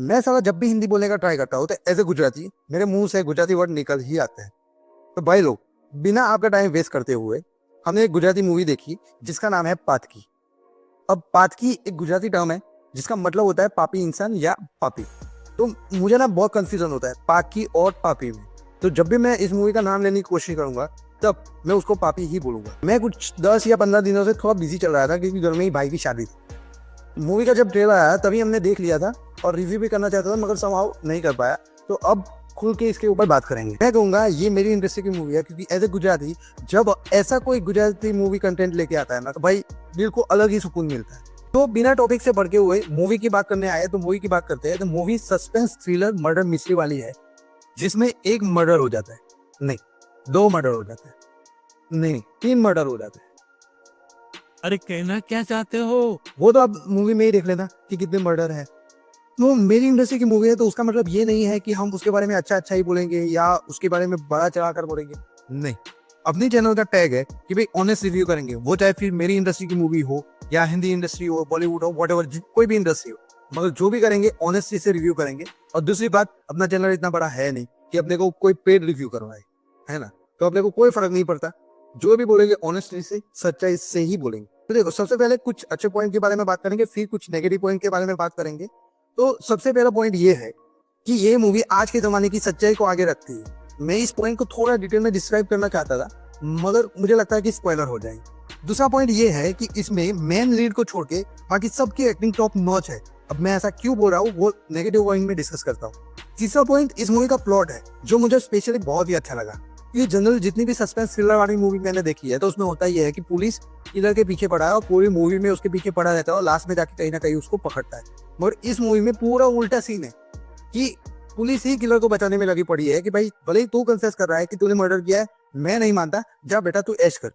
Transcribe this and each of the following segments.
मैं साला जब भी हिंदी बोलने का ट्राई करता हूँ तो एज ए गुजराती मेरे मुंह से गुजराती वर्ड निकल ही आते हैं। तो भाई लोग, बिना आपका टाइम वेस्ट करते हुए हमने एक गुजराती मूवी देखी जिसका नाम है पातकी। अब पातकी एक गुजराती टर्म है जिसका मतलब होता है पापी इंसान या पापी। तो मुझे ना बहुत कंफ्यूजन होता है पाकी और पापी में। तो जब भी मैं इस मूवी का नाम लेने की कोशिश करूंगा तब मैं उसको पापी ही बोलूंगा। मैं कुछ 10 या 15 दिनों से थोड़ा बिजी चल रहा था क्योंकि घर में ही भाई की शादी थी। मूवी का जब ट्रेलर आया तभी हमने देख लिया था और रिव्यू भी करना चाहता था मगर समहाउ नहीं कर पाया। तो अब खुल के इसके ऊपर बात करेंगे। मैं कहूँगा ये मेरी इंडस्ट्री की मूवी है क्योंकि एज ए गुजराती जब ऐसा कोई गुजराती मूवी कंटेंट लेके आता है ना तो भाई दिल को अलग ही सुकून मिलता है। तो बिना टॉपिक से भड़के हुए मूवी की बात करने आए तो मूवी की बात करते हैं। तो movie suspense thriller murder mystery वाली है जिसमें एक मर्डर हो जाता है, नहीं 2 मर्डर हो जाते हैं, नहीं 3 मर्डर हो जाते हैं। अरे कहना क्या चाहते हो? वो तो आप मूवी में ही देख लेना कि कितने मर्डर है। तो मेरी इंडस्ट्री की मूवी है तो उसका मतलब ये नहीं है कि हम उसके बारे में अच्छा अच्छा ही बोलेंगे या उसके बारे में बड़ा चढ़ा कर बोलेंगे, नहीं। अपनी चैनल का टैग है कि भाई ऑनेस्ट रिव्यू करेंगे, वो चाहे फिर मेरी इंडस्ट्री की मूवी हो या हिंदी इंडस्ट्री हो, बॉलीवुड हो, व्हाटएवर, कोई भी इंडस्ट्री हो, मगर जो भी करेंगे ऑनेस्टी से रिव्यू करेंगे। और दूसरी बात, अपना चैनल इतना बड़ा है नहीं कि अपने को कोई पेड रिव्यू करवाए, है ना। तो अपने को कोई फर्क नहीं पड़ता, जो भी बोलेंगे ऑनेस्टी से सच्चाई से ही बोलेंगे। तो देखो, सबसे पहले कुछ अच्छे पॉइंट के बारे में बात करेंगे, फिर कुछ नेगेटिव पॉइंट के बारे में बात करेंगे। तो सबसे पहला पॉइंट ये है कि ये मूवी आज के जमाने की सच्चाई को आगे रखती है। मैं इस पॉइंट को थोड़ा डिटेल में डिस्क्राइब करना चाहता था मगर मुझे लगता है कि स्पॉइलर हो जाएंगे। दूसरा पॉइंट ये है कि इसमें मेन लीड को छोड़ के बाकी सबकी एक्टिंग टॉप नॉच है। अब मैं ऐसा क्यों बोल रहा हूँ वो नेगेटिव पॉइंट में डिस्कस करता हूँ। तीसरा पॉइंट इस मूवी का प्लॉट है जो मुझे स्पेशली बहुत ही अच्छा लगा। ये जनरल जितनी भी सस्पेंस थ्रिलर वाली मूवी मैंने देखी है तो उसमें होता ही है कि पुलिस किलर के पीछे पड़ा है और पूरी मूवी में उसके पीछे पड़ा रहता है और लास्ट में जाके कहीं ना कहीं उसको पकड़ता है। मगर इस मूवी में पूरा उल्टा सीन है कि पुलिस ही किलर को बचाने में लगी पड़ी है कि भाई भले ही तू कन्फेस कर रहा है कि तूने मर्डर किया है, मैं नहीं मानता, जा बेटा तू ऐश कर।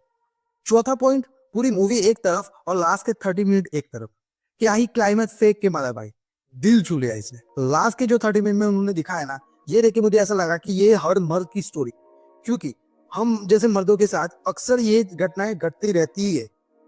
चौथा पॉइंट, पूरी मूवी एक तरफ और लास्ट के 30 मिनट एक तरफ। क्या ही क्लाइमैक्स फेंक के मारा भाई, दिल छू लिया इसने। लास्ट के जो 30 मिनट में उन्होंने दिखाया ना, ये देख के मुझे ऐसा लगा कि ये हर मर्द की स्टोरी, क्योंकि हम जैसे मर्दों के साथ अक्सर ये घटनाएं घटती रहती है।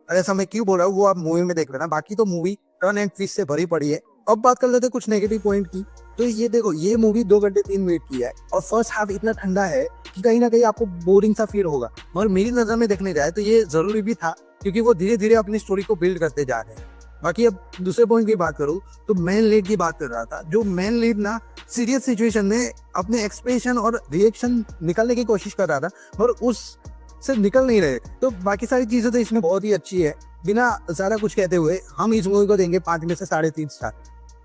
और ऐसा मैं क्यों बोल रहा हूँ वो आप मूवी में देख लेना। बाकी तो मूवी टर्न एंड ट्विस्ट से भरी पड़ी है। अब बात कर लेते हैं कुछ नेगेटिव पॉइंट की। तो ये देखो, ये मूवी 2 घंटे 3 मिनट की है और फर्स्ट हाफ इतना ठंडा है कि कहीं ना कहीं आपको बोरिंग सा फील होगा। मगर मेरी नजर में देखने जाए तो ये जरूरी भी था क्योंकि वो धीरे धीरे अपनी स्टोरी को बिल्ड करते जा रहे हैं। बाकी अब दूसरे पॉइंट की बात करूँ तो मेन लीड की बात कर रहा था। जो मेन लीड ना सीरियस सिचुएशन में अपने एक्सप्रेशन और रिएक्शन निकालने की कोशिश कर रहा था और उस से निकल नहीं रहे। तो बाकी सारी चीजें तो इसमें बहुत ही अच्छी है। बिना ज्यादा कुछ कहते हुए हम इस मूवी को देंगे 5 में से 3.5 स्टार।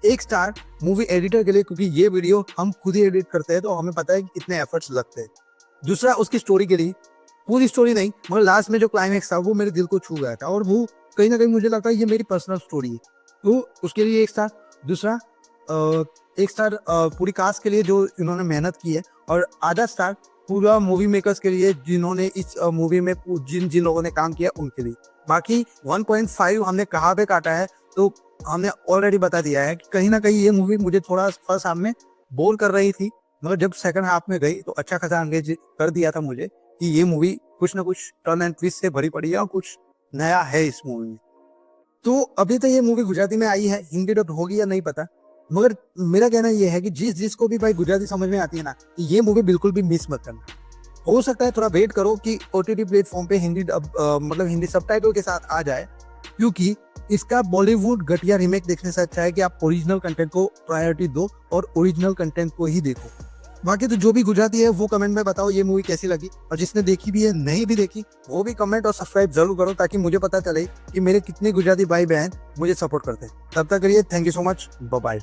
1 स्टार मूवी एडिटर के लिए क्योंकि ये वीडियो हम खुद ही एडिट करते हैं तो हमें पता है कि कितने एफर्ट्स लगते हैं। दूसरा, उसकी स्टोरी के लिए, पूरी स्टोरी नहीं मगर लास्ट में जो क्लाइमैक्स था वो मेरे दिल को छू गया था और वो कहीं ना कहीं मुझे लगता है ये मेरी पर्सनल स्टोरी है तो उसके लिए 1 स्टार। दूसरा 1 स्टार पूरी कास्ट के लिए जो इन्होंने मेहनत की है और आधा स्टार पूरा मूवी मेकर्स के लिए जिन्होंने इस मूवी में जिन जिन लोगों ने काम किया उनके लिए। बाकी 1.5 हमने कहाँ पे काटा है तो हमने ऑलरेडी बता दिया है कि कहीं ना कहीं ये मूवी मुझे थोड़ा फर्स्ट हाफ में बोर कर रही थी मगर जब सेकंड हाफ में गई तो अच्छा खासा एंगेज कर दिया था मुझे कि ये मूवी कुछ ना कुछ टर्न एंड ट्विस्ट से भरी पड़ी है और कुछ नया है इस मूवी में। तो अभी तो ये मूवी गुजराती में आई है, हिंदी डब होगी या नहीं पता, मगर मेरा कहना ये है कि जिसको भी भाई गुजराती समझ में आती है ना ये मूवी बिल्कुल भी मिस मत करना। हो सकता है थोड़ा वेट करो कि ओटीटी प्लेटफॉर्म पे हिंदी मतलब हिंदी सबटाइटल के साथ आ जाए क्योंकि इसका बॉलीवुड घटिया रीमेक देखने से अच्छा है कि आप ओरिजिनल कंटेंट को प्रायोरिटी दो और ओरिजिनल कंटेंट को ही देखो। बाकी तो जो भी गुजराती है वो कमेंट में बताओ ये मूवी कैसी लगी और जिसने देखी भी है नहीं भी देखी वो भी कमेंट और सब्सक्राइब जरूर करो ताकि मुझे पता चले कि मेरे कितने गुजराती भाई बहन मुझे सपोर्ट करते हैं। तब तक के लिए thank you so much, bye bye.